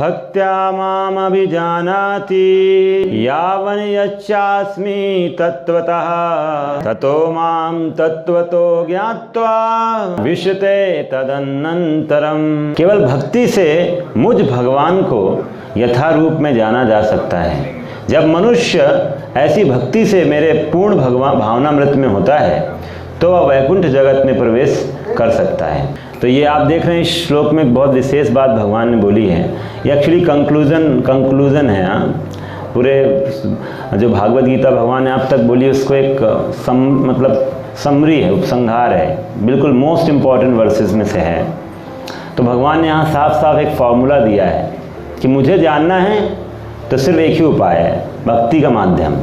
भक्त्या मामभिजानाति यावन् यच्चास्मि तत्त्वतः ततो मां तत्त्वतो ज्ञात्वा विशते तदनन्तरम। केवल भक्ति से मुझ भगवान को यथारूप में जाना जा सकता है। जब मनुष्य ऐसी भक्ति से मेरे पूर्ण भगवान भावनामृत में होता है तो वह वैकुंठ जगत में प्रवेश कर सकता है। तो ये आप देख रहे हैं इस श्लोक में बहुत विशेष बात भगवान ने बोली है। ये एक्चुअली कंक्लूजन है। पूरे जो भागवत गीता भगवान ने अब तक बोली उसको एक समरी है, उपसंहार है, बिल्कुल मोस्ट इम्पॉर्टेंट वर्सेस में से है। तो भगवान ने यहाँ साफ साफ एक फॉर्मूला दिया है कि मुझे जानना है तो सिर्फ एक ही उपाय है, भक्ति का माध्यम।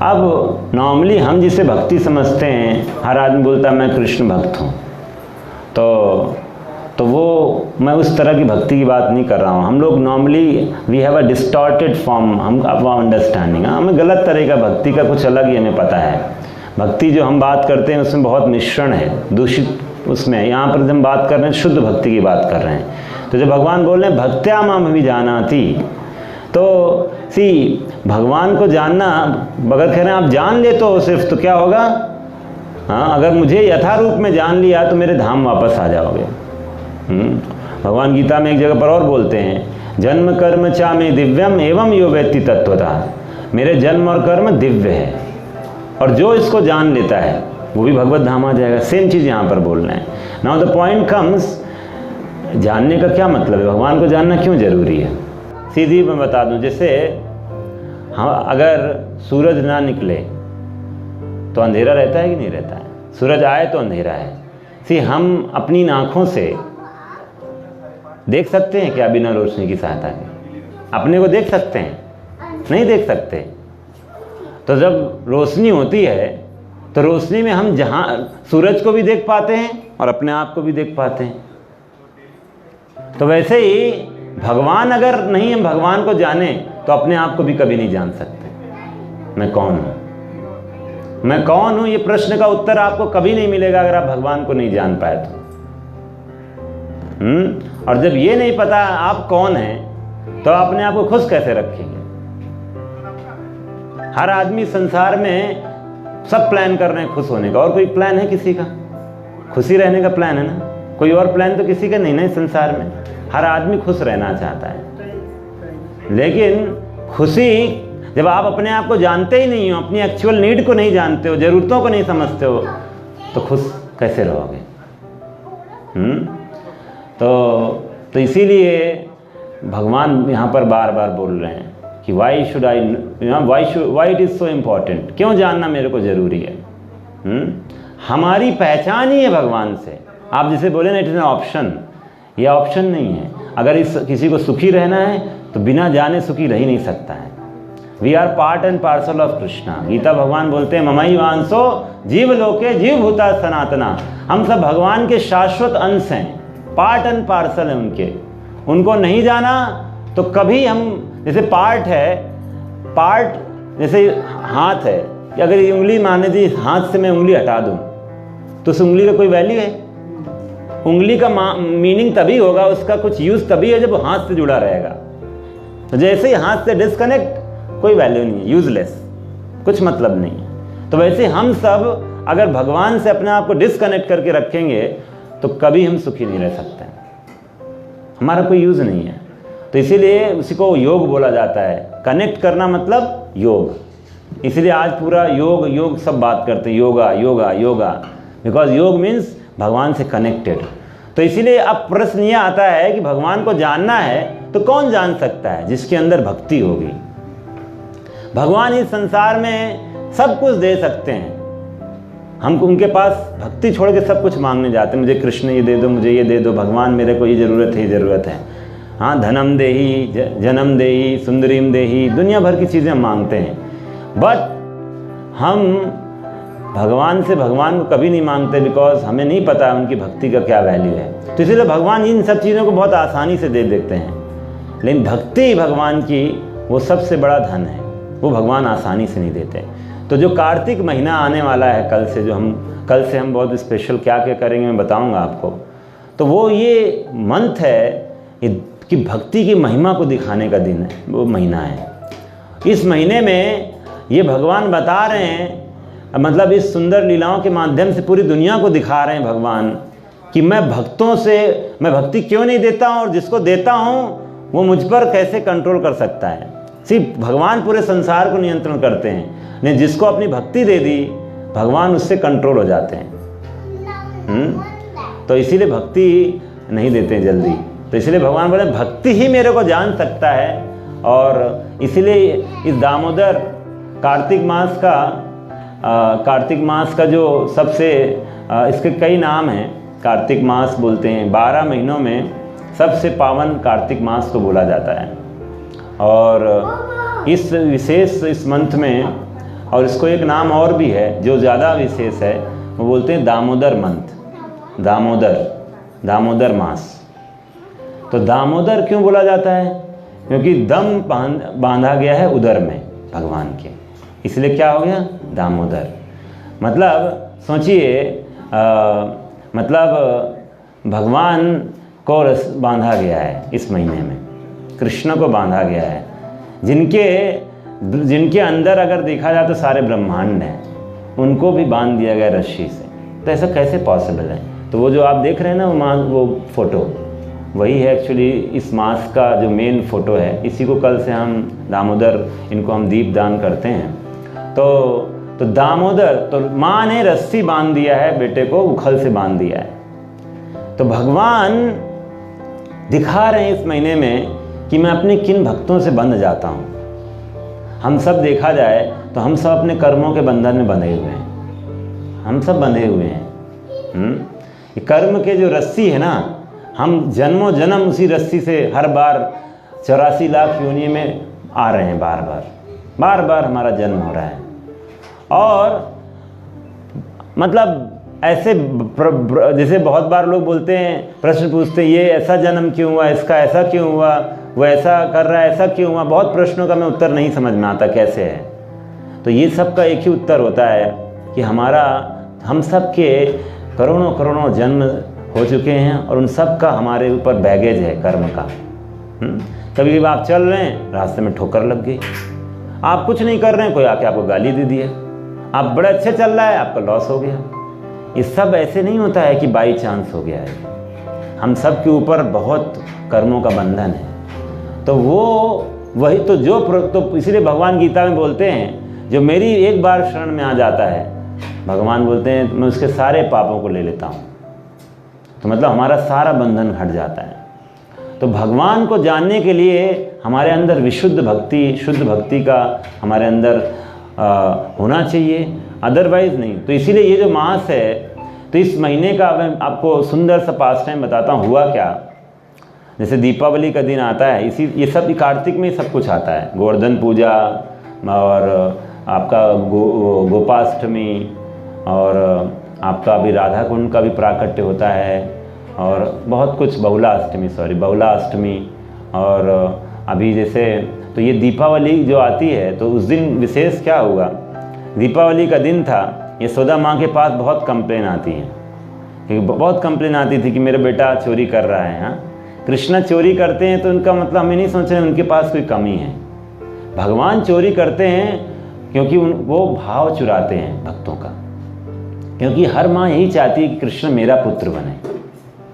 अब नॉर्मली हम जिसे भक्ति समझते हैं, हर आदमी बोलता है मैं कृष्ण भक्त हूँ, तो वो मैं उस तरह की भक्ति की बात नहीं कर रहा हूँ। हम लोग normally we have a distorted form हम अंडरस्टैंडिंग, हमें गलत तरह का भक्ति का कुछ अलग ही हमें पता है। भक्ति जो हम बात करते हैं उसमें बहुत मिश्रण है, दूषित उसमें। यहाँ पर हम बात कर रहे हैं शुद्ध भक्ति की बात कर रहे हैं। तो जब भगवान बोल रहे हैं भक्त्या मामभिजानाति, तो भगवान को जानना, अगर कह रहे हैं आप जान ले तो सिर्फ, तो क्या होगा? हाँ, अगर मुझे यथारूप में जान लिया तो मेरे धाम वापस आ जाओगे। भगवान गीता में एक जगह पर और बोलते हैं जन्म कर्म चा में दिव्यम एवं यो वेत्ति तत्वतः। मेरे जन्म और कर्म दिव्य है और जो इसको जान लेता है वो भी भगवत धाम आ जाएगा। सेम चीज़ यहाँ पर बोल रहे हैं। नाउ द पॉइंट कम्स, जानने का क्या मतलब है? भगवान को जानना क्यों जरूरी है? सीधी मैं बता दूं, जैसे हाँ, अगर सूरज ना निकले तो अंधेरा रहता है कि नहीं रहता है? सूरज आए तो अंधेरा है। हम अपनी आँखों से देख सकते हैं क्या बिना रोशनी की सहायता के? अपने को देख सकते हैं? नहीं देख सकते। तो जब रोशनी होती है तो रोशनी में हम जहाँ सूरज को भी देख पाते हैं और अपने आप को भी देख पाते हैं। तो वैसे ही भगवान अगर नहीं हम भगवान को जाने तो अपने आप को भी कभी नहीं जान सकते। मैं कौन हूँ, मैं कौन हूँ, ये प्रश्न का उत्तर आपको कभी नहीं मिलेगा अगर आप भगवान को नहीं जान पाए तो। और जब ये नहीं पता आप कौन हैं तो अपने आप को खुश कैसे रखेंगे? हर आदमी संसार में सब प्लान कर रहे हैं खुश होने का, और कोई प्लान है किसी का? खुशी रहने का प्लान है ना, कोई और प्लान तो किसी का नहीं ना। संसार में हर आदमी खुश रहना चाहता है, लेकिन खुशी जब आप अपने आप को जानते ही नहीं हो, अपनी एक्चुअल नीड को नहीं जानते हो, ज़रूरतों को नहीं समझते हो, तो खुश कैसे रहोगे? तो इसीलिए भगवान यहाँ पर बार बार बोल रहे हैं कि why it is so important, क्यों जानना मेरे को ज़रूरी है? हमारी पहचान ही है भगवान से। आप जिसे बोले ना इट इज़ एन ऑप्शन, यह ऑप्शन नहीं है। अगर किसी को सुखी रहना है तो बिना जाने सुखी रह ही नहीं सकता है। We are part and parcel of Krishna. Gita भगवान बोलते हैं ममई वांसो जीव लोके जीव भूता सनातना। हम सब भगवान के शाश्वत अंश हैं, पार्ट एंड पार्सल है उनके। उनको नहीं जाना तो कभी हम, जैसे पार्ट है, पार्ट जैसे हाथ है, कि अगर ये उंगली मान लीजिए हाथ से मैं उंगली हटा दूं तो उस उंगली का कोई वैल्यू है? उंगली का मीनिंग तभी होगा, उसका कुछ यूज तभी है जब वो हाथ से जुड़ा रहेगा। तो जैसे ही हाथ से डिस्कनेक्ट, कोई वैल्यू नहीं है, यूजलेस, कुछ मतलब नहीं है। तो वैसे हम सब अगर भगवान से अपने आप को डिस्कनेक्ट करके रखेंगे तो कभी हम सुखी नहीं रह सकते, हमारा कोई यूज नहीं है। तो इसीलिए उसी को योग बोला जाता है। कनेक्ट करना मतलब योग। इसलिए आज पूरा योग सब बात करते हैं, योगा योगा योगा, बिकॉज योग मीन्स भगवान से कनेक्टेड। तो इसीलिए अब प्रश्न यह आता है कि भगवान को जानना है तो कौन जान सकता है? जिसके अंदर भक्ति होगी। भगवान इस संसार में सब कुछ दे सकते हैं, हम उनके पास भक्ति छोड़ के सब कुछ मांगने जाते हैं। मुझे कृष्ण ये दे दो, मुझे ये दे दो, भगवान मेरे को ये ज़रूरत है, ये ज़रूरत है। हाँ, धनम देही, जन्म देही, सुंदरीम देही, दुनिया भर की चीज़ें हम मांगते हैं। बट हम भगवान से भगवान को कभी नहीं मांगते, बिकॉज हमें नहीं पता उनकी भक्ति का क्या वैल्यू है। तो इसलिए भगवान इन सब चीज़ों को बहुत आसानी से दे देते हैं, लेकिन भक्ति भगवान की वो सबसे बड़ा धन है, वो भगवान आसानी से नहीं देते। तो जो कार्तिक महीना आने वाला है कल से हम बहुत स्पेशल क्या क्या करेंगे मैं बताऊंगा आपको। तो वो ये मंथ है, ये कि भक्ति की महिमा को दिखाने का दिन है, वो महीना है। इस महीने में ये भगवान बता रहे हैं, मतलब इस सुंदर लीलाओं के माध्यम से पूरी दुनिया को दिखा रहे हैं भगवान कि मैं भक्तों से मैं भक्ति क्यों नहीं देता हूँ, और जिसको देता हूँ वो मुझ पर कैसे कंट्रोल कर सकता है। सिर्फ भगवान पूरे संसार को नियंत्रण करते हैं, नहीं जिसको अपनी भक्ति दे दी भगवान उससे कंट्रोल हो जाते हैं। तो इसीलिए भक्ति नहीं देते हैं जल्दी, तो इसलिए भगवान बोले भक्ति ही मेरे को जान सकता है। और इसीलिए इस दामोदर कार्तिक मास का जो सबसे इसके कई नाम हैं, कार्तिक मास बोलते हैं, 12 महीनों में सबसे पावन कार्तिक मास को बोला जाता है। और इस विशेष इस मंथ में, और इसको एक नाम और भी है जो ज़्यादा विशेष है, वो बोलते हैं दामोदर मंथ, दामोदर मास। तो दामोदर क्यों बोला जाता है? क्योंकि दम बांधा गया है उदर में भगवान के, इसलिए क्या हो गया दामोदर। मतलब सोचिए, मतलब भगवान को बांधा गया है इस महीने में, कृष्ण को बांधा गया है, जिनके अंदर अगर देखा जाए तो सारे ब्रह्मांड हैं, उनको भी बांध दिया गया रस्सी से। तो ऐसा कैसे पॉसिबल है? तो वो जो आप देख रहे हैं ना वो फोटो, वही है एक्चुअली इस मास का जो मेन फोटो है। इसी को कल से हम दामोदर, इनको हम दीप दान करते हैं। तो दामोदर, तो माँ ने रस्सी बांध दिया है बेटे को, उखल से बांध दिया है। तो भगवान दिखा रहे हैं इस महीने में कि मैं अपने किन भक्तों से बंध जाता हूँ। हम सब देखा जाए तो हम सब अपने कर्मों के बंधन में बंधे हुए हैं, हम सब बंधे हुए हैं। ये कर्म के जो रस्सी है ना, हम जन्मों जन्म उसी रस्सी से हर बार 84 लाख योनि में आ रहे हैं, बार बार हमारा जन्म हो रहा है। और मतलब ऐसे जैसे बहुत बार लोग बोलते हैं, प्रश्न पूछते हैं, ये ऐसा जन्म क्यों हुआ, इसका ऐसा क्यों हुआ, वो ऐसा कर रहा है, ऐसा क्यों हुआ। बहुत प्रश्नों का मैं उत्तर नहीं समझ में आता कैसे है। तो ये सब का एक ही उत्तर होता है कि हम सब के करोड़ों जन्म हो चुके हैं, और उन सब का हमारे ऊपर बैगेज है कर्म का। कभी कभी आप चल रहे हैं, रास्ते में ठोकर लग गई, आप कुछ नहीं कर रहे हैं, कोई आके आपको गाली दे दिया, आप बड़े अच्छे चल रहा है, आपका लॉस हो गया। ये सब ऐसे नहीं होता है कि बाई चांस हो गया है, हम सब के ऊपर बहुत कर्मों का बंधन है। तो वही तो इसीलिए भगवान गीता में बोलते हैं, जो मेरी एक बार शरण में आ जाता है, भगवान बोलते हैं मैं उसके सारे पापों को ले लेता हूँ। तो मतलब हमारा सारा बंधन हट जाता है। तो भगवान को जानने के लिए हमारे अंदर विशुद्ध भक्ति, शुद्ध भक्ति का हमारे अंदर होना चाहिए, अदरवाइज नहीं। तो इसीलिए ये जो मास है, तो इस महीने का मैं आपको सुंदर सा पास टाइम बताता हूँ। हुआ क्या, जैसे दीपावली का दिन आता है, ये सब कार्तिक में सब कुछ आता है, गोवर्धन पूजा और आपका गोपाष्टमी, और आपका अभी राधा कुंड का भी प्राकट्य होता है, और बहुत कुछ बहुला अष्टमी, और अभी जैसे तो ये दीपावली जो आती है, तो उस दिन विशेष क्या हुआ, दीपावली का दिन था, यशोदा माँ के पास बहुत कंप्लेन आती हैं, क्योंकि बहुत कंप्लेन आती थी कि मेरा बेटा चोरी कर रहा है। हाँ, कृष्ण चोरी करते हैं तो उनका मतलब हमें नहीं सोच रहे उनके पास कोई कमी है। भगवान चोरी करते हैं क्योंकि वो भाव चुराते हैं भक्तों का, क्योंकि हर माँ यही चाहती है कि कृष्ण मेरा पुत्र बने।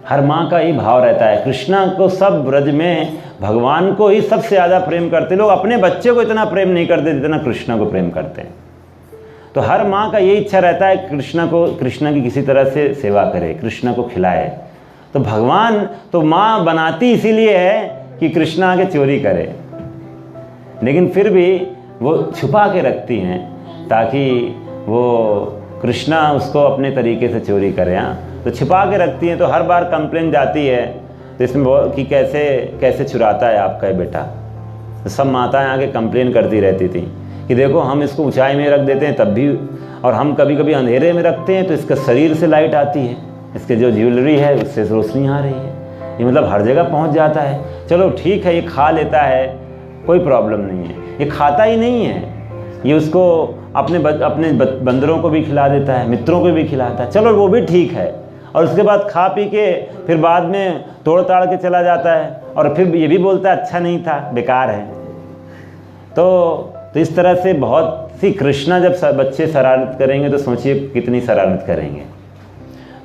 हर माँ का ये भाव रहता है। कृष्णा को सब ब्रज में भगवान को ही सबसे ज़्यादा प्रेम करते, लोग अपने बच्चे को इतना प्रेम नहीं करते जितना कृष्णा को प्रेम करते हैं। तो हर माँ का ये इच्छा रहता है कृष्णा की किसी तरह से सेवा करे, कृष्णा को खिलाए। तो भगवान तो माँ बनाती इसीलिए है कि कृष्णा आके चोरी करे, लेकिन फिर भी वो छुपा के रखती हैं ताकि वो कृष्णा उसको अपने तरीके से चोरी करे। हाँ, तो छिपा के रखती हैं। तो हर बार कंप्लेन जाती है तो इसमें कि कैसे चुराता है आपका ये बेटा। तो सब माताएं आके कंप्लेन करती रहती थी कि देखो हम इसको ऊंचाई में रख देते हैं तब भी, और हम कभी कभी अंधेरे में रखते हैं तो इसका शरीर से लाइट आती है, इसके जो ज्वेलरी है उससे रोशनी आ रही है, ये मतलब हर जगह पहुंच जाता है। चलो ठीक है, ये खा लेता है, कोई प्रॉब्लम नहीं है। ये खाता ही नहीं है, ये उसको अपने बंदरों को भी खिला देता है, मित्रों को भी खिलाता है, चलो वो भी ठीक है। और उसके बाद खा पी के फिर बाद में तोड़ ताड़ के चला जाता है और फिर ये भी बोलता है अच्छा नहीं था, बेकार है। तो इस तरह से बहुत सी कृष्णा जब बच्चे शरारत करेंगे तो सोचिए कितनी शरारत करेंगे।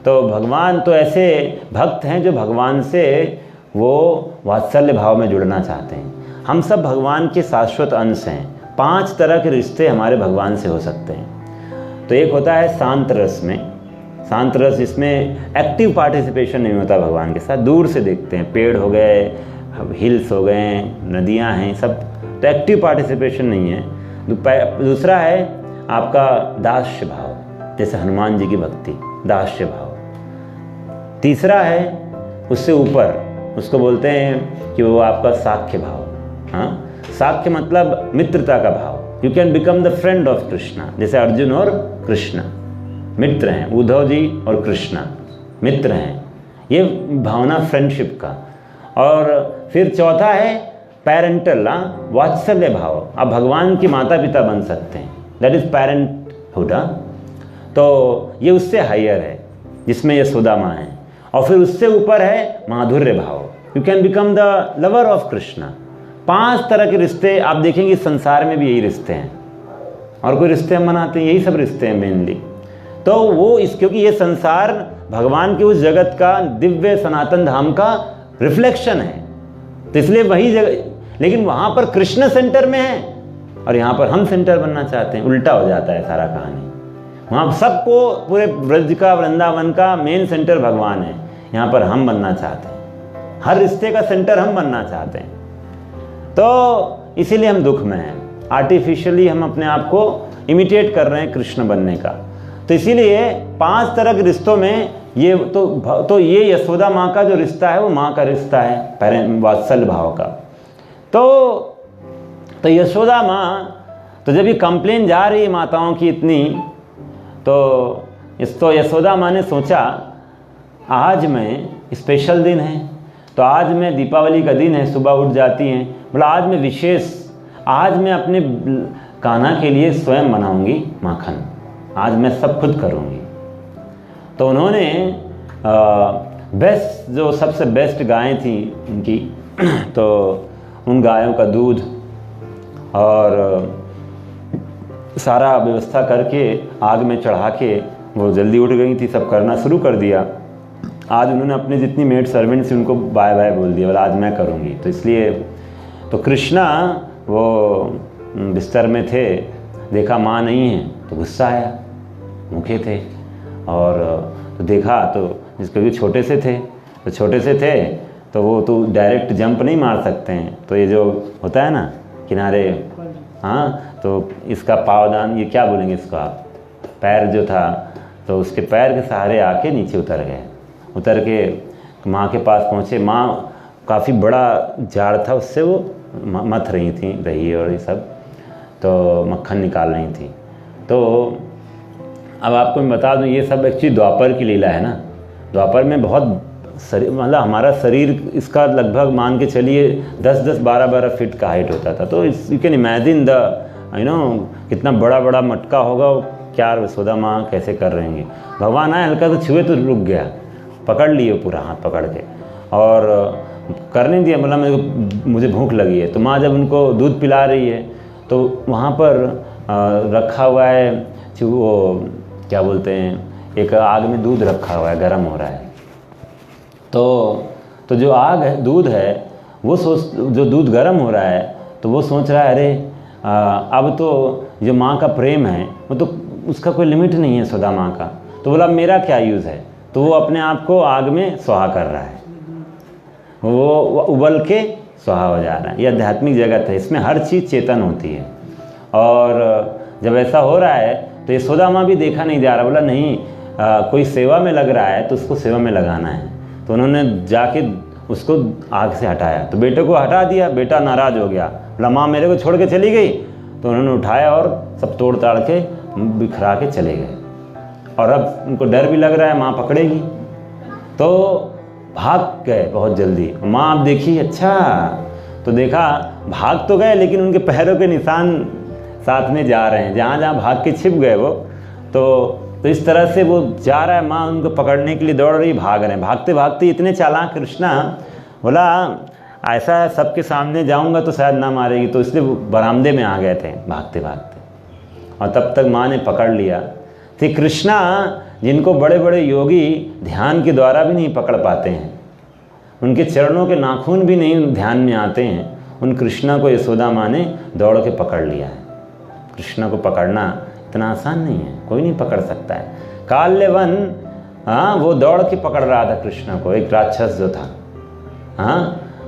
तो भगवान तो ऐसे भक्त हैं जो भगवान से वो वात्सल्य भाव में जुड़ना चाहते हैं। हम सब भगवान के शाश्वत अंश हैं। 5 तरह के रिश्ते हमारे भगवान से हो सकते हैं। तो एक होता है शांत रस में, शांत रस जिसमें एक्टिव पार्टिसिपेशन नहीं होता भगवान के साथ, दूर से देखते हैं, पेड़ हो गए, हिल्स हो गए, नदियां हैं, सब तो एक्टिव पार्टिसिपेशन नहीं है। दूसरा है आपका दास्य भाव, जैसे हनुमान जी की भक्ति, दास्य भाव। तीसरा है उससे ऊपर, उसको बोलते हैं कि वो आपका साख्य भाव। हाँ, साख्य मतलब मित्रता का भाव। You can become the friend of Krishna, जैसे अर्जुन और कृष्णा मित्र हैं, उद्धव जी और कृष्णा मित्र हैं, ये भावना फ्रेंडशिप का। और फिर चौथा है पेरेंटल, वात्सल्य भाव। आप भगवान के माता पिता बन सकते हैं, दैट इज पेरेंटहुड। तो ये उससे हायर है जिसमें यशोदा माँ है। और फिर उससे ऊपर है माधुर्य भाव, you can become the lover of Krishna. 5 तरह के रिश्ते आप देखेंगे संसार में भी यही रिश्ते हैं, और कोई रिश्ते हम बनाते हैं, यही सब रिश्ते हैं मेनली। तो वो क्योंकि ये संसार भगवान के उस जगत का दिव्य सनातन धाम का रिफ्लेक्शन है, तो इसलिए वही जगह, लेकिन वहाँ पर कृष्ण सेंटर में है और यहाँ पर हम सेंटर बनना चाहते हैं। उल्टा हो जाता है सारा कहानी। वहाँ सबको, पूरे ब्रज का, वृंदावन का मेन सेंटर भगवान है, यहाँ पर हम बनना चाहते हैं, हर रिश्ते का सेंटर हम बनना चाहते हैं। तो इसीलिए हम दुख में हैं, आर्टिफिशियली हम अपने आप को इमिटेट कर रहे हैं कृष्ण बनने का। तो इसीलिए 5 तरह के रिश्तों में ये तो ये यशोदा माँ का जो रिश्ता है वो माँ का रिश्ता है, वात्सल्य भाव का। तो यशोदा माँ, तो जब ये कंप्लेन जा रही है माताओं की इतनी, तो यशोदा माँ ने सोचा आज मैं, स्पेशल दिन है, तो आज मैं, दीपावली का दिन है, सुबह उठ जाती हैं, बोला आज मैं विशेष, आज मैं अपने कान्हा के लिए स्वयं बनाऊंगी माखन, आज मैं सब खुद करूंगी। तो उन्होंने बेस्ट, जो सबसे बेस्ट गायें थी उनकी, तो उन गायों का दूध और सारा व्यवस्था करके आग में चढ़ा के वो जल्दी उठ गई थी, सब करना शुरू कर दिया। आज उन्होंने अपने जितनी मेड सर्वेंट थी उनको बाय बाय बोल दिया, बोला आज मैं करूँगी। तो इसलिए तो कृष्णा वो बिस्तर में थे, देखा माँ नहीं है तो गुस्सा आया, भूखे थे, और तो देखा तो जिसके छोटे से थे, तो छोटे से थे तो वो तो डायरेक्ट जंप नहीं मार सकते हैं, तो ये जो होता है ना किनारे, हाँ, तो इसका पावदान, ये क्या बोलेंगे इसको आप, पैर जो था, तो उसके पैर के सहारे आके नीचे उतर गए। उतर के माँ के पास पहुँचे, माँ काफ़ी बड़ा जाड़ था उससे वो मथ रही थी दही और ये सब, तो मक्खन निकाल रही थी। तो अब आपको मैं बता दूं, ये सब एक्चुअली द्वापर की लीला है ना। द्वापर में बहुत मतलब हमारा शरीर इसका लगभग मान के चलिए 10-10, 12-12 फीट का हाइट होता था। तो यू कैन इमेजिन द कितना बड़ा बड़ा मटका होगा, क्या यशोदा माँ कैसे कर रहे हैं। भगवान आए, हल्का तो छुए तो रुक गया, पकड़ लिए पूरा हाथ पकड़ के और कर नहीं दिया, मतलब मुझे भूख लगी है। तो माँ जब उनको दूध पिला रही है तो वहाँ पर रखा हुआ है, वो क्या बोलते हैं, एक आग में दूध रखा हुआ है, गर्म हो रहा है। तो जो आग है, दूध है, वो जो दूध गर्म हो रहा है, तो वो सोच रहा है अरे अब तो जो माँ का प्रेम है वो तो उसका कोई लिमिट नहीं है यशोदा माँ का, तो बोला मेरा क्या यूज़ है। तो वो अपने आप को आग में सुहा कर रहा है, वो उबल के सुहा हो जा रहा है। ये आध्यात्मिक जगत है, इसमें हर चीज़ चेतन होती है। और जब ऐसा हो रहा है तो यशोदा माँ भी देखा नहीं जा रहा, बोला नहीं कोई सेवा में लग रहा है तो उसको सेवा में लगाना है। तो उन्होंने जाके उसको आग से हटाया, तो बेटे को हटा दिया, बेटा नाराज़ हो गया, बोला माँ मेरे को छोड़ के चली गई। तो उन्होंने उठाया और सब तोड़ ताड़ के बिखरा के चले गए। और अब उनको डर भी लग रहा है माँ पकड़ेगी, तो भाग गए बहुत जल्दी। माँ अब देखी, अच्छा, तो देखा भाग तो गए लेकिन उनके पैरों के निशान साथ में जा रहे हैं, जहाँ जहाँ भाग के छिप गए वो, तो तो इस तरह से वो जा रहा है, माँ उनको पकड़ने के लिए दौड़ रही, भाग रहे हैं। भागते भागते इतने चालाक कृष्णा, बोला ऐसा सबके सामने जाऊंगा तो शायद ना मारेगी, तो इसलिए वो बरामदे में आ गए थे भागते भागते। और तब तक माँ ने पकड़ लिया। तो कृष्णा जिनको बड़े बड़े योगी ध्यान के द्वारा भी नहीं पकड़ पाते हैं, उनके चरणों के नाखून भी नहीं ध्यान में आते हैं, उन कृष्णा को यशोदा माँ ने दौड़ के पकड़ लिया है। कृष्णा को पकड़ना इतना आसान नहीं है, कोई नहीं पकड़ सकता है। काल्यवन वो दौड़ के पकड़ रहा था कृष्णा को, एक राक्षस जो था,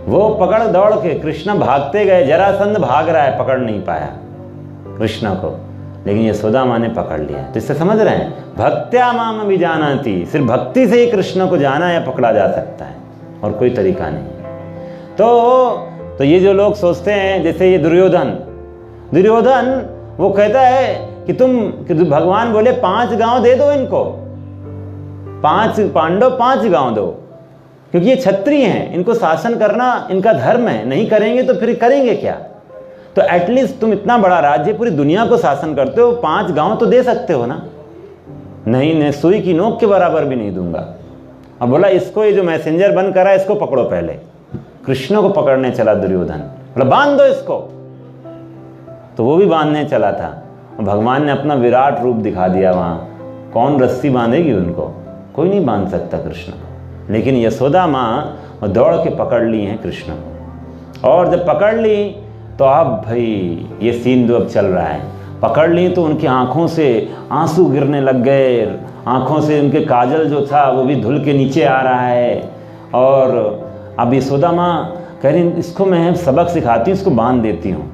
वो पकड़ दौड़ के, कृष्णा भागते गए, जरासंध भाग रहा है, पकड़ नहीं पाया कृष्णा को, लेकिन यशोदा माँ ने पकड़ लिया। तो इससे समझ रहे हैं, भक्त्या माम अभिजानाति, सिर्फ भक्ति से ही कृष्ण को जाना या पकड़ा जा सकता है, और कोई तरीका नहीं। तो ये जो लोग सोचते हैं, जैसे ये दुर्योधन वो कहता है कि भगवान बोले 5 गांव दे दो इनको, 5 पांडव 5 गांव दो, क्योंकि ये क्षत्रिय हैं, इनको शासन करना इनका धर्म है, नहीं करेंगे तो फिर करेंगे क्या। तो एटलीस्ट तुम इतना बड़ा राज्य, पूरी दुनिया को शासन करते हो, 5 गांव तो दे सकते हो ना। नहीं, सुई की नोक के बराबर भी नहीं दूंगा। अब बोला इसको, ये जो मैसेंजर बन करा इसको पकड़ो। पहले कृष्ण को पकड़ने चला दुर्योधन, बोला बांध दो इसको, तो वो भी बांधने चला था। भगवान ने अपना विराट रूप दिखा दिया वहाँ। कौन रस्सी बांधेगी उनको, कोई नहीं बांध सकता कृष्ण को। लेकिन यशोदा माँ दौड़ के पकड़ ली हैं कृष्ण को, और जब पकड़ ली तो अब भाई ये सीन जो अब चल रहा है, पकड़ ली तो उनकी आंखों से आंसू गिरने लग गए, आंखों से उनके काजल जो था वो भी धुल के नीचे आ रहा है। और अब यशोदा माँ कह रही इसको मैं सबक सिखाती हूँ, इसको बांध देती हूँ।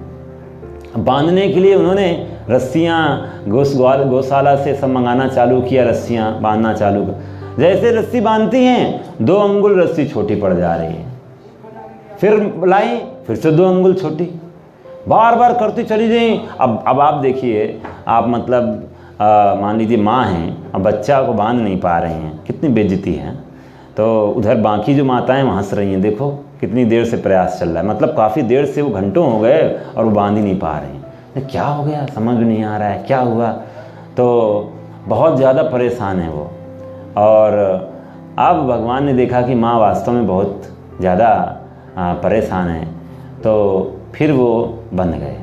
बांधने के लिए उन्होंने रस्सियाँ गौशाला से सब मंगाना चालू किया, रस्सियाँ बांधना चालू कर। जैसे रस्सी बांधती हैं 2 अंगुल रस्सी छोटी पड़ जा रही है, फिर लाई, फिर से 2 अंगुल छोटी, बार बार करती चली गई। अब आप देखिए, आप मतलब मान लीजिए माँ हैं, अब बच्चा को बांध नहीं पा रहे हैं, कितनी बेइज्जती है। तो उधर बाकी जो माताएं वहाँ हंस रही हैं, देखो कितनी देर से प्रयास चल रहा है, मतलब काफ़ी देर से, वो घंटों हो गए और वो बांध ही नहीं पा रहे हैं। क्या हो गया समझ में नहीं आ रहा है, क्या हुआ। तो बहुत ज़्यादा परेशान है वो। और अब भगवान ने देखा कि माँ वास्तव में बहुत ज़्यादा परेशान है, तो फिर वो बंध गए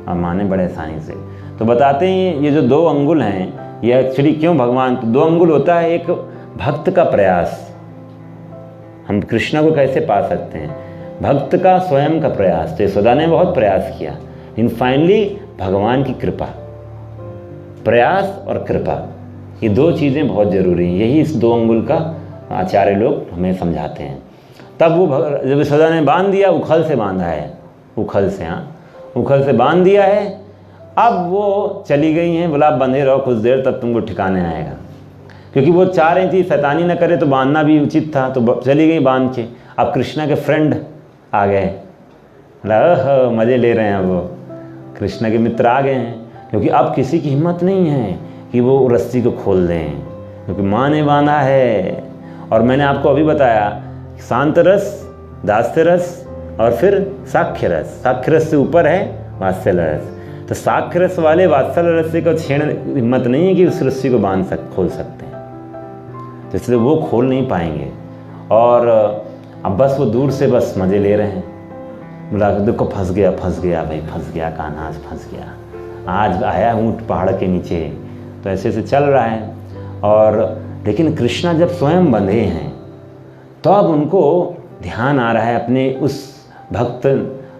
और माँ ने बड़े आसानी से। तो बताते हैं ये जो 2 अंगुल हैं, ये एक्चुअली क्यों भगवान, तो 2 अंगुल होता है एक भक्त का प्रयास। हम कृष्ण को कैसे पा सकते हैं, भक्त का स्वयं का प्रयास। तो यशोदा ने बहुत प्रयास किया, लेकिन फाइनली भगवान की कृपा, प्रयास और कृपा, ये 2 चीज़ें बहुत ज़रूरी हैं। यही इस 2 अंगुल का आचार्य लोग हमें समझाते हैं। तब वो जब यशोदा ने बांध दिया, उखल से बांधा है, उखल से बांध दिया है। अब वो चली गई हैं, बोला बंधे रहो कुछ देर, तब तुमको ठिकाने आएगा, क्योंकि वो चाह रही थी शैतानी न करे तो बांधना भी उचित था, तो चली गई बांध के। अब कृष्णा के फ्रेंड आ गए, बोला मज़े ले रहे हैं। अब वो कृष्णा के मित्र आ गए हैं, क्योंकि अब किसी की हिम्मत नहीं है कि वो रस्सी को खोल दें, क्योंकि माँ ने बांधा है। और मैंने आपको अभी बताया, शांत रस, दास्य रस और फिर साक्ष्य रस। साक्ष्य रस से ऊपर है वात्सल्य रस। तो साक्ष्य रस वाले वात्सल्य रस्सी को छेड़ने हिम्मत नहीं है कि उस रस्सी को खोल सकते हैं, तो इसलिए वो खोल नहीं पाएंगे। और अब बस वो दूर से बस मज़े ले रहे हैं। बोला देखो फंस गया भाई, फंस गया कान्हा, आज फंस गया, आज आया ऊँट पहाड़ के नीचे। तो ऐसे से चल रहा है। और लेकिन कृष्णा जब स्वयं बंधे हैं, तो अब उनको ध्यान आ रहा है अपने उस भक्त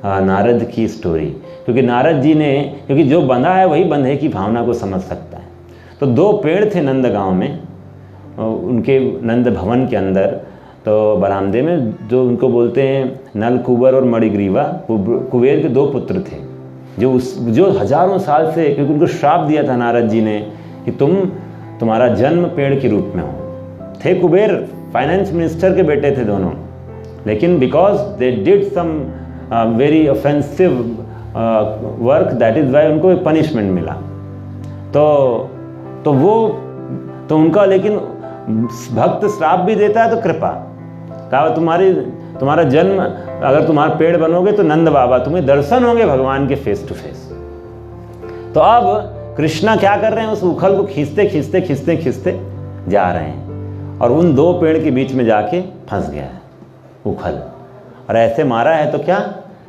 नारद की स्टोरी, क्योंकि नारद जी ने, क्योंकि जो बंधा है वही बंधे की भावना को समझ सकता है। तो 2 पेड़ थे नंद गांव में, उनके नंद भवन के अंदर, तो बरामदे में, जो उनको बोलते हैं नल कुबर और मणिग्रीवा, कुबेर के 2 पुत्र थे, जो हजारों साल से, क्योंकि उनको श्राप दिया था नारद जी ने कि तुम्हारा जन्म पेड़ के रूप में हो। थे कुबेर फाइनेंस मिनिस्टर के बेटे थे दोनों, लेकिन because they did some very offensive work, that is why उनको एक पनिशमेंट मिला। तो उनका, लेकिन भक्त श्राप भी देता है तो कृपा, कहा तुम्हारा जन्म, अगर तुम्हारा पेड़ बनोगे तो नंद बाबा तुम्हें दर्शन होंगे भगवान के फेस टू फेस। तो अब कृष्णा क्या कर रहे हैं, उस उखल को खींचते खींचते खींचते खींचते जा रहे हैं और उन दो पेड़ के बीच में जाके फंस गया है उखल, और ऐसे मारा है तो क्या,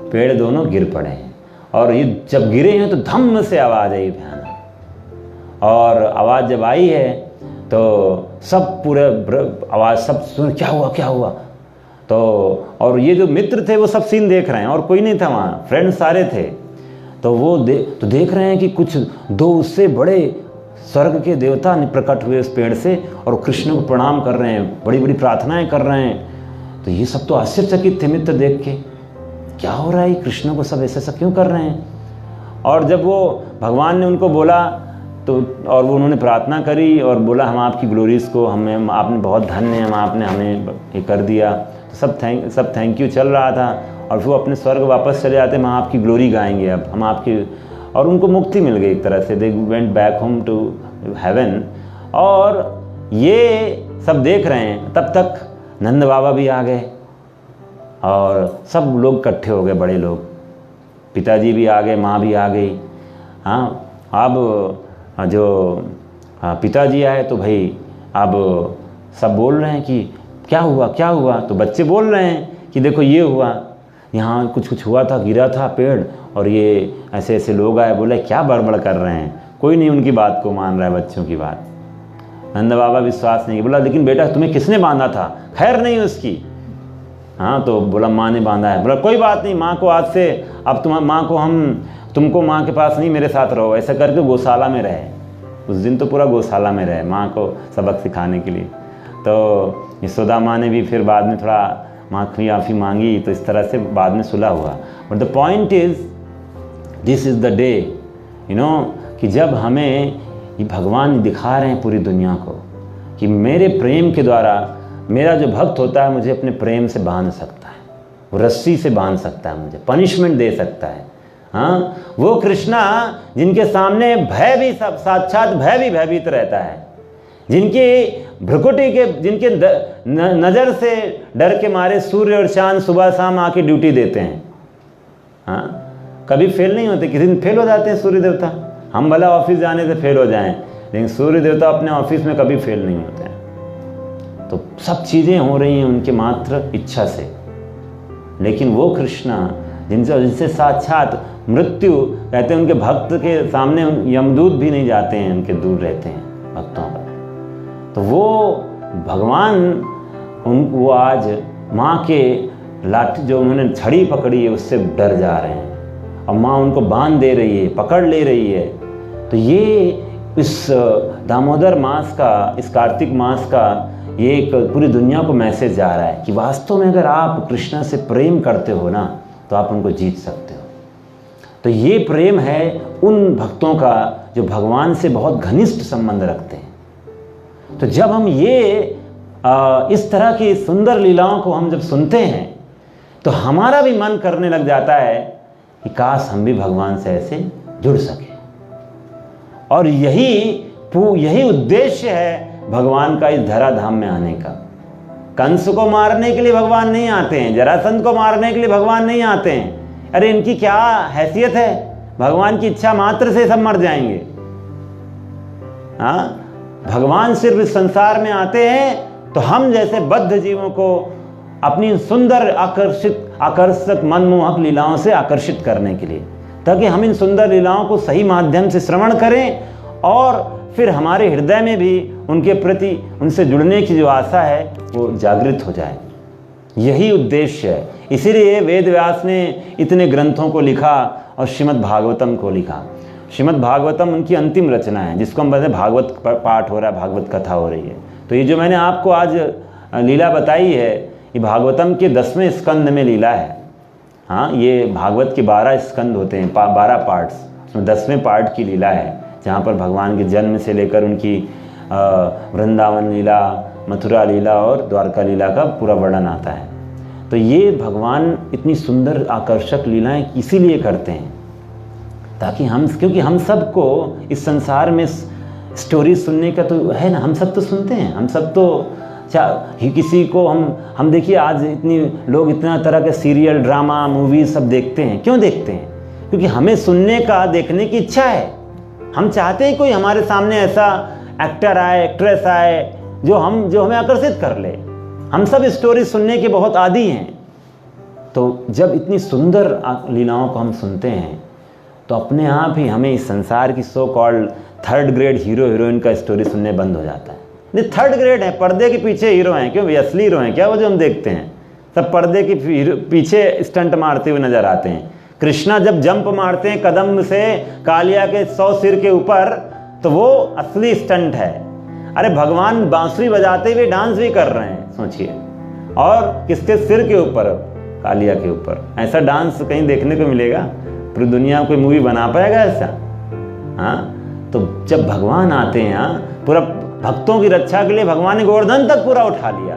पेड़ दोनों गिर पड़े हैं। और ये जब गिरे हैं तो धम्म से आवाज़ आई भयानक, और आवाज़ जब आई है तो सब पूरे आवाज़ सब सुन, क्या हुआ क्या हुआ। तो और ये जो मित्र थे वो सब सीन देख रहे हैं और कोई नहीं था वहाँ, फ्रेंड्स सारे थे। तो वो देख रहे हैं कि कुछ दो उससे बड़े स्वर्ग के देवता प्रकट हुए उस पेड़ से और कृष्ण को प्रणाम कर रहे हैं, बड़ी बड़ी प्रार्थनाएं कर रहे हैं। तो ये सब तो आश्चर्यचकित थे मित्र देख के, क्या हो रहा है, कृष्ण को सब ऐसा क्यों कर रहे हैं। और जब वो भगवान ने उनको बोला तो, और वो उन्होंने प्रार्थना करी और बोला हम आपकी ग्लोरीज को, हमें आपने बहुत धन्य है, हम आपने हमें ये कर दिया। तो सब थैंक यू चल रहा था और फिर वो अपने स्वर्ग वापस चले जाते, हम आपकी ग्लोरी गाएंगे अब हम आपकी, और उनको मुक्ति मिल गई एक तरह से, they went back home to heaven. और ये सब देख रहे हैं, तब तक नंद बाबा भी आ गए और सब लोग इकट्ठे हो गए, बड़े लोग, पिताजी भी आ गए, माँ भी आ गई। हाँ, अब जो पिताजी आए तो भाई अब सब बोल रहे हैं कि क्या हुआ क्या हुआ। तो बच्चे बोल रहे हैं कि देखो ये हुआ, यहाँ कुछ हुआ था, गिरा था पेड़ और ये ऐसे ऐसे लोग आए। बोले क्या बड़बड़ कर रहे हैं, कोई नहीं उनकी बात को मान रहा है, बच्चों की बात। नंद बाबा विश्वास नहीं। बोला लेकिन बेटा तुम्हें किसने बांधा था, खैर नहीं उसकी। हाँ, तो बोला माँ ने बांधा है। बोला कोई बात नहीं, माँ को आज से अब माँ को तुमको माँ के पास नहीं, मेरे साथ रहो। ऐसा करके गौशाला में रहे, उस दिन तो पूरा गौशाला में रहे माँ को सबक सिखाने के लिए। तो यशोदा माँ ने भी फिर बाद में थोड़ा माफ़ी वाफ़ी मांगी, तो इस तरह से बाद में सुलह हुआ। But the point is this is the day, you know, कि जब हमें ये भगवान दिखा रहे हैं पूरी दुनिया को कि मेरे प्रेम के द्वारा मेरा जो भक्त होता है मुझे अपने प्रेम से बांध सकता है, वो रस्सी से बांध सकता है, मुझे पनिशमेंट दे सकता है। हाँ, वो कृष्णा जिनके सामने भय भी, सब साक्षात भय भी भयभीत रहता है, जिनकी भ्रुकुटी के, जिनके नज़र से डर के मारे सूर्य और चांद सुबह शाम आके ड्यूटी देते हैं। हाँ, कभी फेल नहीं होते, किसी दिन फेल हो जाते हैं सूर्य देवता। हम भला ऑफिस जाने से फेल हो जाएं, लेकिन सूर्य देवता अपने ऑफिस में कभी फेल नहीं होते हैं। तो सब चीज़ें हो रही हैं उनके मात्र इच्छा से। लेकिन वो कृष्णा जिनसे साक्षात मृत्यु कहते हैं, उनके भक्त के सामने यमदूत भी नहीं जाते हैं, उनके दूर रहते हैं भक्तों का। तो वो भगवान वो आज माँ के लाठी जो उन्होंने छड़ी पकड़ी है उससे डर जा रहे हैं और माँ उनको बांध दे रही है, पकड़ ले रही है। तो ये इस दामोदर मास का, इस कार्तिक मास का ये एक पूरी दुनिया को मैसेज जा रहा है कि वास्तव में अगर आप कृष्ण से प्रेम करते हो ना तो आप उनको जीत सकते हो। तो ये प्रेम है उन भक्तों का जो भगवान से बहुत घनिष्ठ संबंध रखते हैं। तो जब हम ये इस तरह की सुंदर लीलाओं को हम जब सुनते हैं तो हमारा भी मन करने लग जाता है कि काश हम भी भगवान से ऐसे जुड़ सके। और यही उद्देश्य है भगवान का इस धराधाम में आने का। कंस को मारने के लिए भगवान नहीं आते हैं, जरासंध को मारने के लिए भगवान नहीं आते हैं। अरे इनकी क्या हैसियत है, भगवान की इच्छा मात्र से सब मर जाएंगे। हाँ, भगवान सिर्फ इस संसार में आते हैं तो हम जैसे बद्ध जीवों को अपनी सुंदर आकर्षक मनमोहक लीलाओं से आकर्षित करने के लिए, ताकि हम इन सुंदर लीलाओं को सही माध्यम से श्रवण करें और फिर हमारे हृदय में भी उनके प्रति, उनसे जुड़ने की जो आशा है वो जागृत हो जाए। यही उद्देश्य है। इसीलिए वेद व्यास ने इतने ग्रंथों को लिखा और श्रीमद् भागवतम को लिखा। श्रीमद् भागवतम उनकी अंतिम रचना है, जिसको हम बोलते हैं भागवत पाठ हो रहा है, भागवत कथा हो रही है। तो ये जो मैंने आपको आज लीला बताई है, ये भागवतम के 10वें स्कंद में लीला है। हाँ, ये भागवत के 12 स्कंद होते हैं, 12 पार्ट्स, उसमें 10वें पार्ट की लीला है, जहाँ पर भगवान के जन्म से लेकर उनकी वृंदावन लीला, मथुरा लीला और द्वारका लीला का पूरा वर्णन आता है। तो ये भगवान इतनी सुंदर आकर्षक लीलाएं इसीलिए करते हैं ताकि क्योंकि हम सबको इस संसार में स्टोरी सुनने का तो है ना, हम सब तो सुनते हैं, हम सब तो किसी को हम देखिए आज इतनी लोग इतना तरह के सीरियल, ड्रामा, मूवी सब देखते हैं। क्यों देखते हैं? क्योंकि हमें सुनने का, देखने की इच्छा है। हम चाहते हैं कोई हमारे सामने ऐसा एक्टर आए, एक्ट्रेस आए जो हमें आकर्षित कर ले। हम सब स्टोरी सुनने के बहुत आदी हैं। तो जब इतनी सुंदर लीलाओं को हम सुनते हैं तो अपने आप ही हमें इस संसार की so called third grade hero heroine का स्टोरी सुनने बंद हो जाता है। ये थर्ड ग्रेड है, पर्दे के पीछे हीरो हैं। क्यों? वे असली हीरो हैं क्या वो जो हम देखते हैं? सब पर्दे के पीछे स्टंट मारते हुए नजर आते हैं। कृष्णा जब जंप मारते हैं कदम से कालिया के 100 सिर के ऊपर, तो वो असली स्टंट है। अरे भगवान बांसुरी बजाते हुए डांस भी कर रहे हैं, सोचिए, और किसके सिर के ऊपर? कालिया के ऊपर। ऐसा डांस कहीं देखने को मिलेगा? पूरी दुनिया कोई मूवी बना पाएगा ऐसा? हाँ, तो जब भगवान आते हैं, हाँ, पूरा भक्तों की रक्षा के लिए भगवान ने गोवर्धन तक पूरा उठा लिया।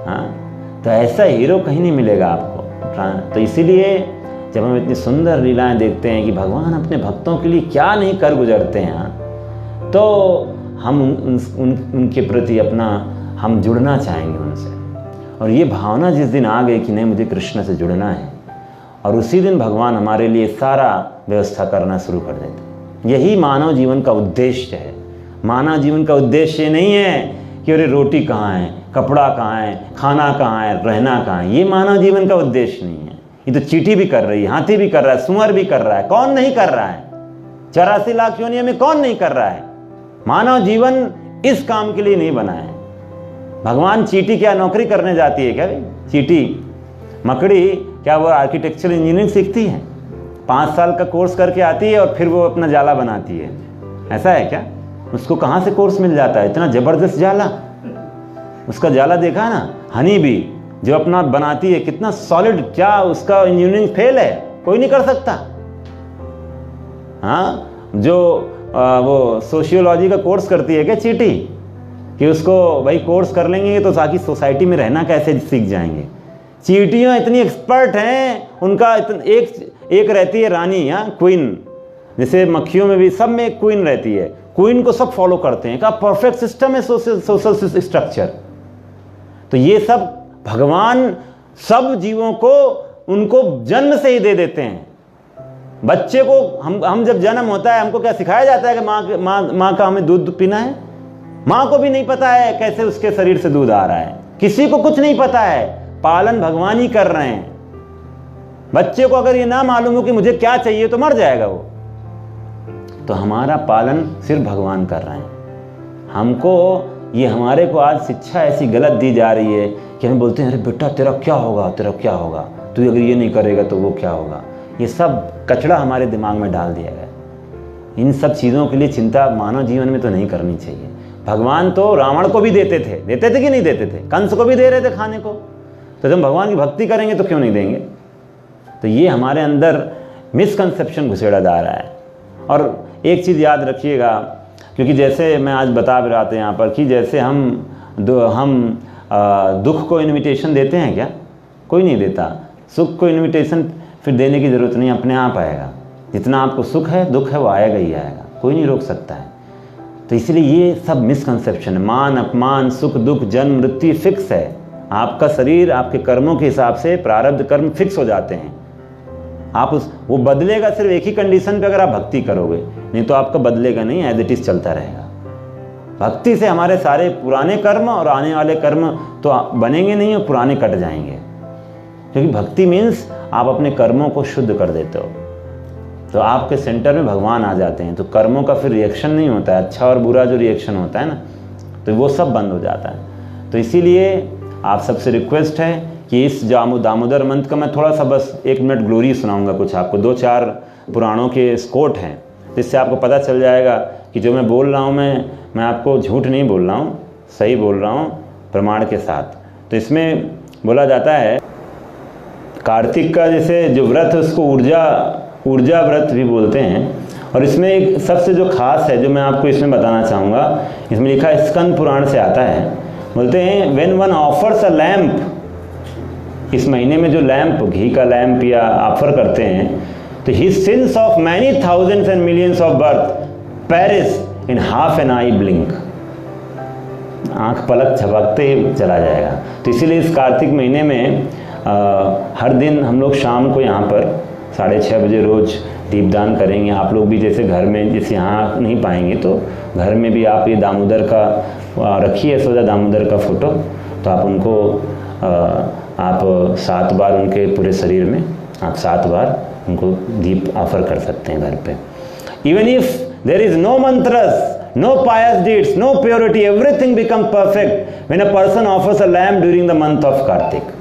हाँ, तो ऐसा हीरो कहीं नहीं मिलेगा आपको। तो इसीलिए जब हम इतनी सुंदर लीलाएं देखते हैं कि भगवान अपने भक्तों के लिए क्या नहीं कर गुजरते हैं, तो हम उनके प्रति हम जुड़ना चाहेंगे उनसे। और ये भावना जिस दिन आ गई कि नहीं मुझे कृष्ण से जुड़ना है, और उसी दिन भगवान हमारे लिए सारा व्यवस्था करना शुरू कर देते हैं। यही मानव जीवन का उद्देश्य है। मानव जीवन का उद्देश्य ये नहीं है कि अरे रोटी कहाँ है, कपड़ा कहाँ है, खाना कहाँ है, रहना कहाँ है। ये मानव जीवन का उद्देश्य नहीं है। ये तो चींटी भी कर रही है, हाथी भी कर रहा है, सुअर भी कर रहा है। कौन नहीं कर रहा है? 84 लाख योनियों में कौन नहीं कर रहा है? मानव जीवन इस काम के लिए नहीं बना है। भगवान चींटी क्या नौकरी करने जाती है क्या भाई? चींटी मकड़ी क्या वो आर्किटेक्चरल इंजीनियरिंग सीखती है? 5 साल का कोर्स करके आती है और फिर वो अपना जाला बनाती है। ऐसा है क्या? उसको कहाँ से कोर्स मिल जाता है? इतना ज़बरदस्त जाला। उसका जाला देखा ना? हनी बी जो अपना बनाती है, कितना सॉलिड। क्या उसका इंजीनियरिंग फेल है? कोई नहीं कर सकता। हाँ, जो वो सोशियोलॉजी का कोर्स करती है क्या चींटी, कि उसको भाई कोर्स कर लेंगे तो ताकि सोसाइटी में रहना कैसे सीख जाएंगे। चींटियाँ इतनी एक्सपर्ट हैं, उनका एक रहती है रानी, या क्वीन। जैसे मक्खियों में भी सब में एक क्वीन रहती है। क्वीन को सब फॉलो करते हैं। का परफेक्ट सिस्टम है सोशल स्ट्रक्चर। तो ये सब भगवान सब जीवों को उनको जन्म से ही दे देते हैं। बच्चे को हम जब जन्म होता है हमको क्या सिखाया जाता है कि माँ का हमें दूध पीना है? माँ को भी नहीं पता है कैसे उसके शरीर से दूध आ रहा है। किसी को कुछ नहीं पता है। पालन भगवान ही कर रहे हैं। बच्चे को अगर ये ना मालूम हो कि मुझे क्या चाहिए तो मर जाएगा वो। तो हमारा पालन सिर्फ भगवान कर रहे हैं। हमारे को आज शिक्षा ऐसी गलत दी जा रही है कि हम बोलते हैं अरे बेटा तेरा क्या होगा, तेरा क्या होगा, तू अगर ये नहीं करेगा तो वो क्या होगा। ये सब कचड़ा हमारे दिमाग में डाल दिया गया। इन सब चीज़ों के लिए चिंता मानव जीवन में तो नहीं करनी चाहिए। भगवान तो रावण को भी देते थे कि नहीं देते थे? कंस को भी दे रहे थे खाने को। तो जब भगवान की भक्ति करेंगे तो क्यों नहीं देंगे? तो ये हमारे अंदर मिसकंसेप्शन घुसेड़ा जा रहा है। और एक चीज़ याद रखिएगा, क्योंकि जैसे मैं आज बता भी रहा था यहाँ पर कि जैसे हम दुख को इन्विटेशन देते हैं क्या? कोई नहीं देता। सुख को इन्विटेशन फिर देने की ज़रूरत नहीं, अपने आप आएगा। जितना आपको सुख है दुख है वो आएगा ही आएगा, कोई नहीं रोक सकता है। तो इसलिए ये सब मिसकंसेप्शन है। मान अपमान सुख दुख जन्म मृत्यु फिक्स है। आपका शरीर आपके कर्मों के हिसाब से प्रारब्ध कर्म फिक्स हो जाते हैं। वो बदलेगा सिर्फ एक ही कंडीशन पे, अगर आप भक्ति करोगे, नहीं तो आपका बदलेगा नहीं, एज इट इज चलता रहेगा। भक्ति से हमारे सारे पुराने कर्म और आने वाले कर्म तो बनेंगे नहीं और पुराने कट जाएंगे। क्योंकि भक्ति मीन्स आप अपने कर्मों को शुद्ध कर देते हो, तो आपके सेंटर में भगवान आ जाते हैं। तो कर्मों का फिर रिएक्शन नहीं होता है, अच्छा और बुरा जो रिएक्शन होता है ना, तो वो सब बंद हो जाता है। तो इसीलिए आप सबसे रिक्वेस्ट है कि इस दामोदर मंत्र का मैं थोड़ा सा बस 1 मिनट ग्लोरी सुनाऊंगा कुछ आपको। 2-4 पुराणों के कोट हैं, जिससे आपको पता चल जाएगा कि जो मैं बोल रहा हूँ मैं आपको झूठ नहीं बोल रहा हूँ, सही बोल रहा हूँ प्रमाण के साथ। तो इसमें बोला जाता है कार्तिक का जैसे जो व्रत है उसको ऊर्जा व्रत भी बोलते हैं। और इसमें एक सबसे जो खास है जो मैं आपको इसमें बताना चाहूँगा, इसमें लिखा है, स्कंद पुराण से आता है। बोलते हैं when one offers a lamp, इस महीने में जो लैम्प घी का लैम्प या ऑफर करते हैं, तो his sins of many thousands and millions of birth perish in half an eye blink, आँख पलक झपकते ही चला जाएगा। तो इसीलिए इस कार्तिक महीने में हर दिन हम लोग शाम को यहाँ पर 6:30 बजे रोज़ दीपदान करेंगे। आप लोग भी जैसे घर में, जैसे यहाँ नहीं पाएंगे तो घर में भी आप ये दामोदर का रखिए, यशोदा दामोदर का फ़ोटो, तो आप उनको आप 7 बार उनके पूरे शरीर में आप 7 बार उनको दीप ऑफर कर सकते हैं घर पे। Even if there is no mantras, no pious deeds, no purity, everything becomes perfect when a person offers a lamb during the month of Kartik.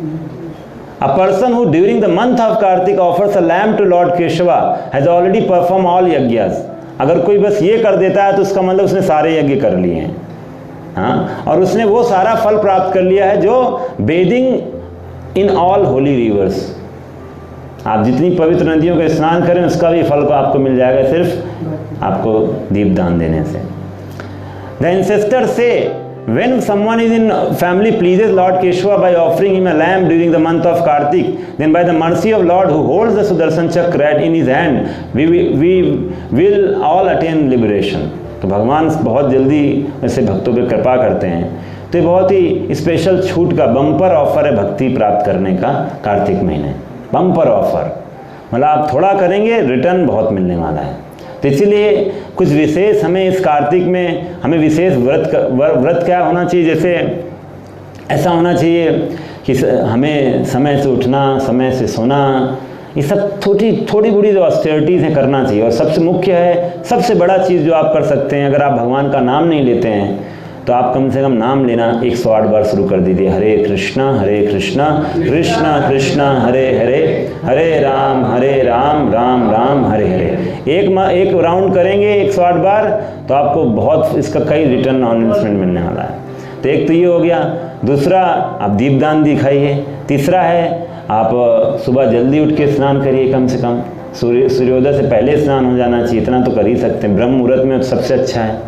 A person who during the month of Kartik offers a lamb to Lord Keshava has already performed all yajnas. अगर कोई बस ये कर देता है तो उसका मतलब उसने सारे यज्ञ कर लिए हैं, हाँ, और उसने वो सारा फल प्राप्त कर लिया है जो bathing in all Holi reverse. आप जितनी पवित्र नदियों का स्नान करें उसका भी फल को आपको मिल जाएगा सिर्फ आपको दीपदान देने से। The ancestors say when someone is in family pleases Lord Keshava by offering him a lamb during the month of Kartik, then by the mercy of Lord who holds the Sudarshan Chakra in his hand, we will all attain liberation. तो भगवान बहुत जल्दी ऐसे भक्तों पे कृपा करते हैं। तो ये बहुत ही स्पेशल छूट का बम्पर ऑफर है भक्ति प्राप्त करने का कार्तिक महीने, बम्पर ऑफर। मतलब आप थोड़ा करेंगे रिटर्न बहुत मिलने वाला है। तो इसीलिए कुछ विशेष हमें इस कार्तिक में हमें विशेष व्रत क्या होना चाहिए, जैसे ऐसा होना चाहिए कि हमें समय से उठना, समय से सोना, ये सब थोड़ी बड़ी जो ऑस्टेरिटीज़ हैं करना चाहिए। और सबसे मुख्य है, सबसे बड़ा चीज़ जो आप कर सकते हैं, अगर आप भगवान का नाम नहीं लेते हैं तो आप कम से कम नाम लेना 108 बार शुरू कर दीजिए। हरे कृष्णा कृष्णा कृष्णा हरे हरे, हरे राम राम राम हरे हरे। एक राउंड करेंगे 108 बार तो आपको बहुत इसका कई रिटर्न ऑन इन्वेस्टमेंट मिलने वाला है। तो एक तो ये हो गया। दूसरा, आप दीपदान दिखाइए। तीसरा है, आप सुबह जल्दी उठ के स्नान करिए, कम से कम सूर्योदय से पहले स्नान हो जाना चाहिए, इतना तो कर ही सकते हैं। ब्रह्म मुहूर्त में सबसे अच्छा है।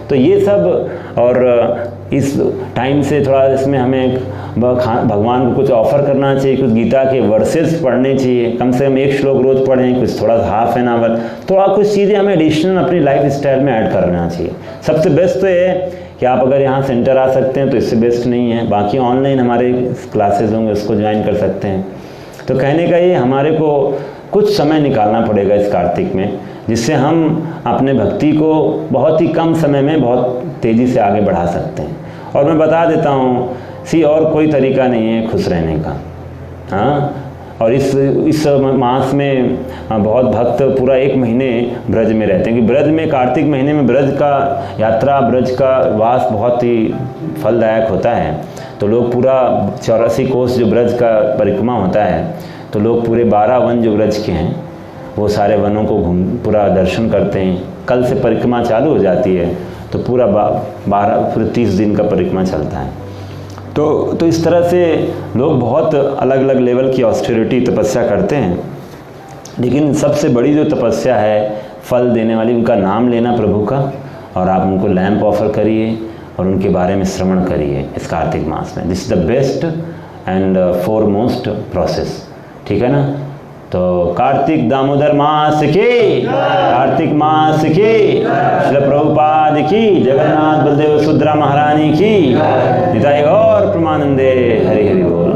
तो ये सब, और इस टाइम से थोड़ा इसमें हमें भगवान को कुछ ऑफर करना चाहिए, कुछ गीता के वर्सेस पढ़ने चाहिए, कम से कम 1 श्लोक रोज़ पढ़ें, कुछ थोड़ा हाफ एन आवर, थोड़ा कुछ चीज़ें हमें एडिशनल अपनी लाइफ स्टाइल में ऐड करना चाहिए। सबसे बेस्ट तो ये है कि आप अगर यहाँ सेंटर आ सकते हैं तो इससे बेस्ट नहीं है, बाकी ऑनलाइन हमारे क्लासेस होंगे उसको ज्वाइन कर सकते हैं। तो कहने का ये, हमारे को कुछ समय निकालना पड़ेगा इस कार्तिक में, जिससे हम अपने भक्ति को बहुत ही कम समय में बहुत तेज़ी से आगे बढ़ा सकते हैं। और मैं बता देता हूँ, और कोई तरीका नहीं है खुश रहने का, हाँ। और इस मास में बहुत भक्त पूरा 1 महीने ब्रज में रहते हैं, कि ब्रज में कार्तिक महीने में ब्रज का यात्रा, ब्रज का वास बहुत ही फलदायक होता है। तो लोग पूरा 84 कोस जो ब्रज का परिक्रमा होता है, तो लोग पूरे 12 वन जो ब्रज के हैं वो सारे वनों को पूरा दर्शन करते हैं। कल से परिक्रमा चालू हो जाती है तो पूरा 30 दिन का परिक्रमा चलता है। तो इस तरह से लोग बहुत अलग अलग लेवल की ऑस्टेरिटी तपस्या करते हैं, लेकिन सबसे बड़ी जो तपस्या है फल देने वाली, उनका नाम लेना प्रभु का, और आप उनको लैंप ऑफर करिए और उनके बारे में श्रवण करिए इस कार्तिक मास में। This is the best and foremost process, ठीक है ना। तो कार्तिक दामोदर मास की, कार्तिक मास की, श्री प्रभुपाद की, जगन्नाथ बलदेव सुभद्रा महारानी की, निताई गौर प्रेमानंदे, हरि हरि बोल।